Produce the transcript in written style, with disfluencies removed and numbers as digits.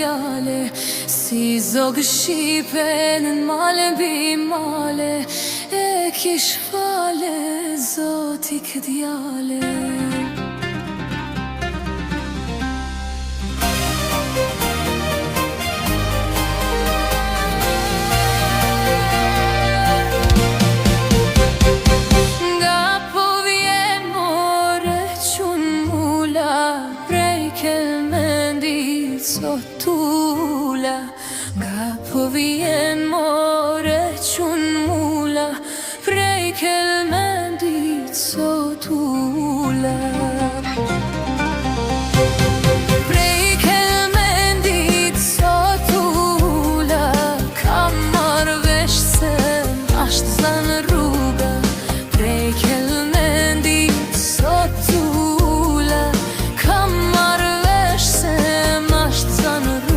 ideale, si zogë shqipe në male bi male, e kish fale zoti këdjale. Sotula, nga po vjen more qun mula, prej kel mendit sotula.